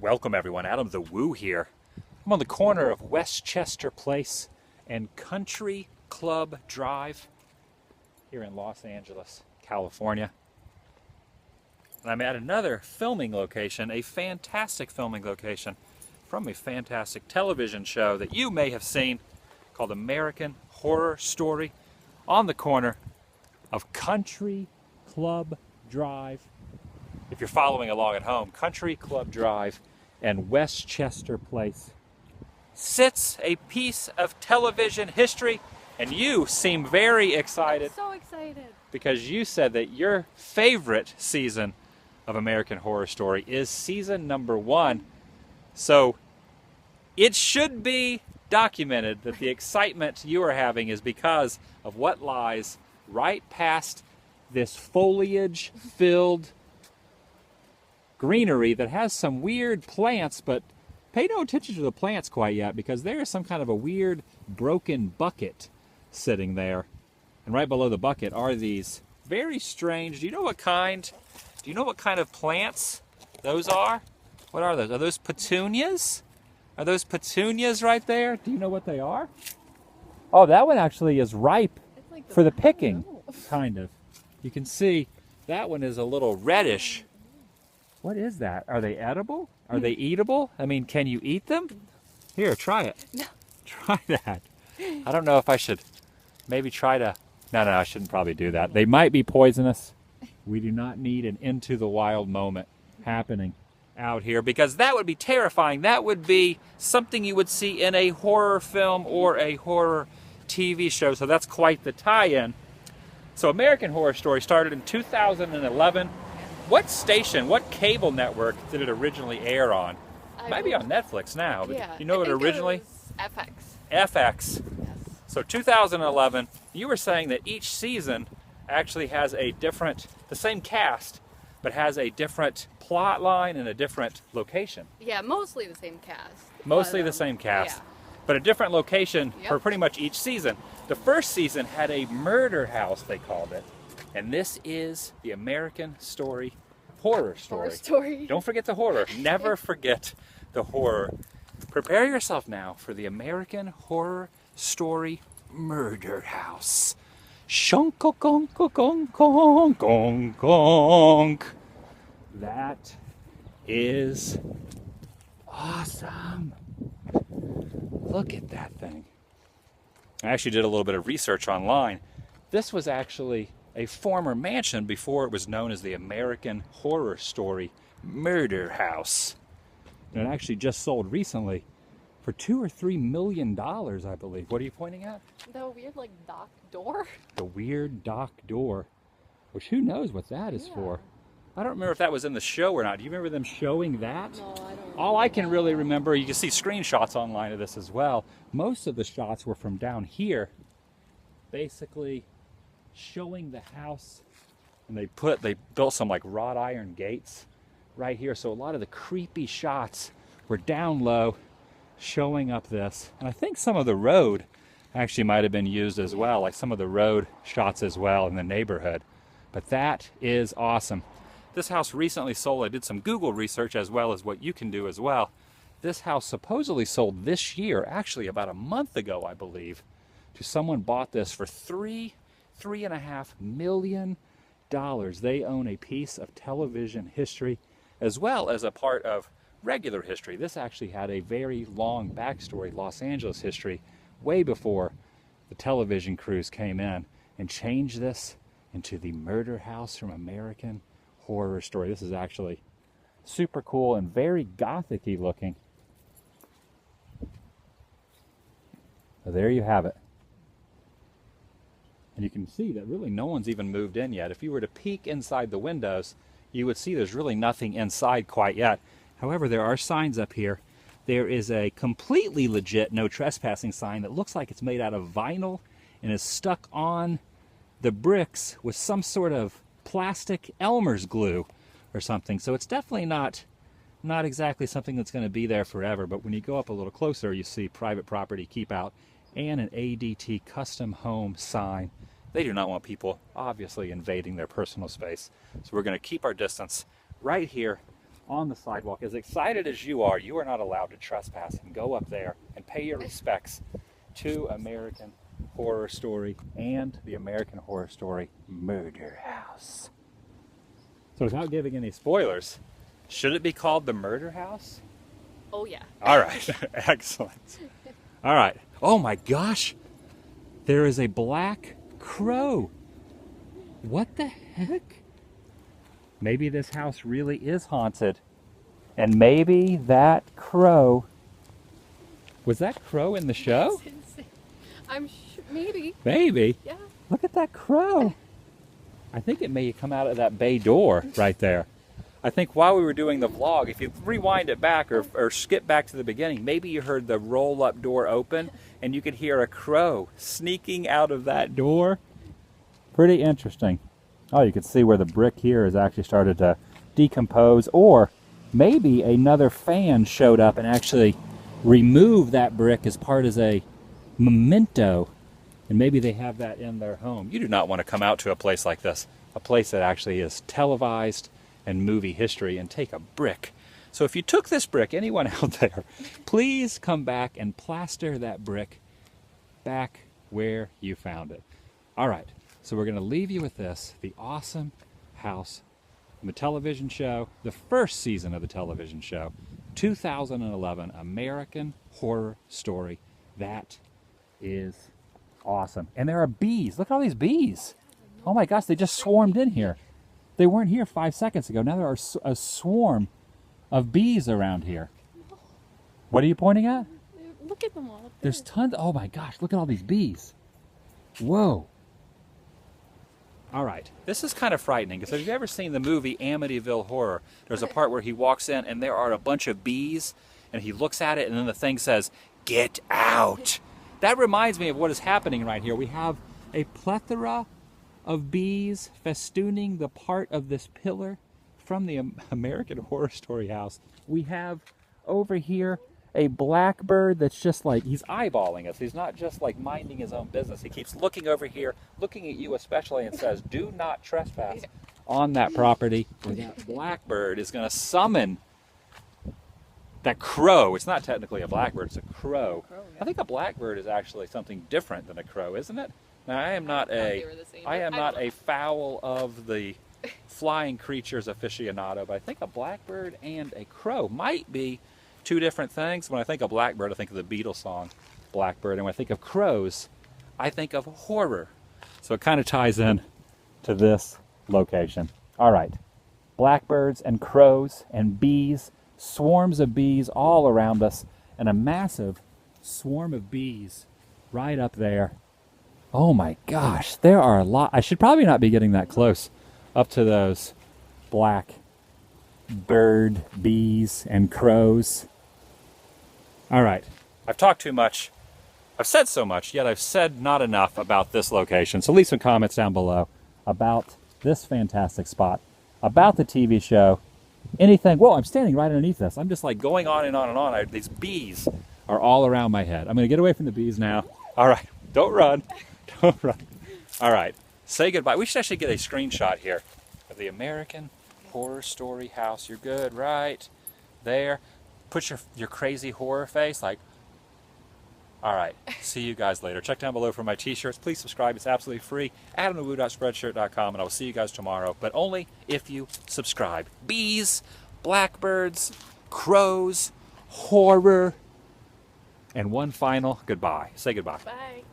Welcome everyone, TheDailyWoo here. I'm on the corner of Westchester Place and Country Club Drive here in Los Angeles, California. And I'm at another filming location, a fantastic filming location from a fantastic television show that you may have seen called American Horror Story, on the corner of Country Club Drive. If you're following along at home, Country Club Drive and Westchester Place sits a piece of television history, and you seem very excited. I'm so excited. Because you said that your favorite season of American Horror Story is season number 1. So it should be documented that the excitement you are having is because of what lies right past this foliage-filled greenery that has some weird plants, but pay no attention to the plants quite yet because there is some kind of a weird broken bucket sitting there. And right below the bucket are these very strange, do you know what kind of plants those are? What are those? Are those petunias? Are those petunias right there? Do you know what they are? Oh, that one actually is ripe for the picking, kind of. You can see that one is a little reddish. What is that? Are they edible? Are they eatable? I mean, can you eat them? Here, try it. No. Try that. I don't know if I should maybe try to... No, I shouldn't probably do that. They might be poisonous. We do not need an into the wild moment happening out here because that would be terrifying. That would be something you would see in a horror film or a horror TV show. So that's quite the tie-in. So American Horror Story started in 2011. What station, what cable network did it originally air on? It might be on Netflix now, but yeah, you know it originally? It was FX. FX. Yes. So 2011, you were saying that each season actually has a different, the same cast, but has a different plot line and a different location. Yeah, mostly the same cast. Mostly but, the same cast, yeah. but a different location Yep. for pretty much each season. The first season had a murder house, they called it. And this is the American Horror Story. Don't forget the horror. Never forget the horror. Prepare yourself now for the American Horror Story Murder House. Shunk-a-gunk-a-gunk-a-gunk-gunk. That is awesome. Look at that thing. I actually did a little bit of research online. This was actually a former mansion before it was known as the American Horror Story Murder House. And it actually just sold recently for $2 or $3 million, I believe. What are you pointing at? The weird, dock door. The weird dock door, which who knows what that is Yeah. for. I don't remember if that was in the show or not. Do you remember them showing that? No, I don't. All I can really remember, you can see screenshots online of this as well. Most of the shots were from down here, basically showing the house, and they built some wrought iron gates right here. So a lot of the creepy shots were down low, showing up this. And I think some of the road actually might have been used as well, like some of the road shots as well in the neighborhood. But that is awesome. This house recently sold. I did some Google research as well as what you can do as well. This house supposedly sold this year, actually about a month ago, I believe, to someone bought this for $3.5 million. They own a piece of television history as well as a part of regular history. This actually had a very long backstory, Los Angeles history, way before the television crews came in and changed this into the murder house from American Horror Story. This is actually super cool and very gothic-y looking. So there you have it. And you can see that really no one's even moved in yet. If you were to peek inside the windows, you would see there's really nothing inside quite yet. However, there are signs up here. There is a completely legit no trespassing sign that looks like it's made out of vinyl and is stuck on the bricks with some sort of plastic Elmer's glue or something. So it's definitely not exactly something that's going to be there forever. But when you go up a little closer, you see private property keep out and an ADT custom home sign. They do not want people obviously invading their personal space. So we're going to keep our distance right here on the sidewalk. As excited as you are not allowed to trespass and go up there and pay your respects to American Horror Story and the American Horror Story Murder House. So without giving any spoilers, should it be called the Murder House? Oh yeah. All right, excellent. All right. Oh my gosh, there is a black crow. What the heck? Maybe this house really is haunted. And maybe that crow... Was that crow in the show? I'm maybe. Maybe. Yeah. Look at that crow. I think it may come out of that bay door right there. I think while we were doing the vlog, if you rewind it back or skip back to the beginning, maybe you heard the roll-up door open and you could hear a crow sneaking out of that door. Pretty interesting. Oh, you can see where the brick here has actually started to decompose, or maybe another fan showed up and actually removed that brick as part of a memento, and maybe they have that in their home. You do not want to come out to a place like this, a place that actually is televised and movie history, and take a brick. So if you took this brick, anyone out there, please come back and plaster that brick back where you found it. All right. So we're going to leave you with this, the awesome house from the television show, the first season of the television show, 2011 American Horror Story. That is awesome. And there are bees. Look at all these bees. Oh my gosh, they just swarmed in here. They weren't here 5 seconds ago. Now there are a swarm of bees around here. What are you pointing at? Look at them all. Up there. There's tons. Oh my gosh, look at all these bees. Whoa. All right, this is kind of frightening because if you've ever seen the movie Amityville Horror, there's a part where he walks in and there are a bunch of bees and he looks at it and then the thing says, "Get out." That reminds me of what is happening right here. We have a plethora of bees festooning the part of this pillar from the American Horror Story house. We have over here a blackbird that's just like, he's eyeballing us. He's not just like minding his own business. He keeps looking over here, looking at you especially, and says, "Do not trespass on that property." Or that blackbird is going to summon that crow. It's not technically a blackbird, it's a crow. I think a blackbird is actually something different than a crow, isn't it? Now, I am not a fowl of the flying creatures aficionado, but I think a blackbird and a crow might be two different things. When I think of blackbird, I think of the Beatles song Blackbird, and when I think of crows, I think of horror. So it kind of ties in to this location. All right, blackbirds and crows and bees, swarms of bees all around us, and a massive swarm of bees right up there. Oh my gosh, there are a lot. I should probably not be getting that close up to those black bird, bees, and crows. All right, I've talked too much. I've said so much, yet I've said not enough about this location. So leave some comments down below about this fantastic spot, about the TV show, anything. Whoa, I'm standing right underneath this. I'm just like going on and on and on. These bees are all around my head. I'm going to get away from the bees now. All right, don't run. Don't run. All right, say goodbye. We should actually get a screenshot here of the American Horror Story house. You're good right there. Put your crazy horror face like. All right, see you guys later. Check down below for my t-shirts. Please subscribe. It's absolutely free. AdamTheWoo.Spreadshirt.com, and I will see you guys tomorrow, but only if you subscribe. Bees, blackbirds, crows, horror, and one final goodbye. Say goodbye. Bye.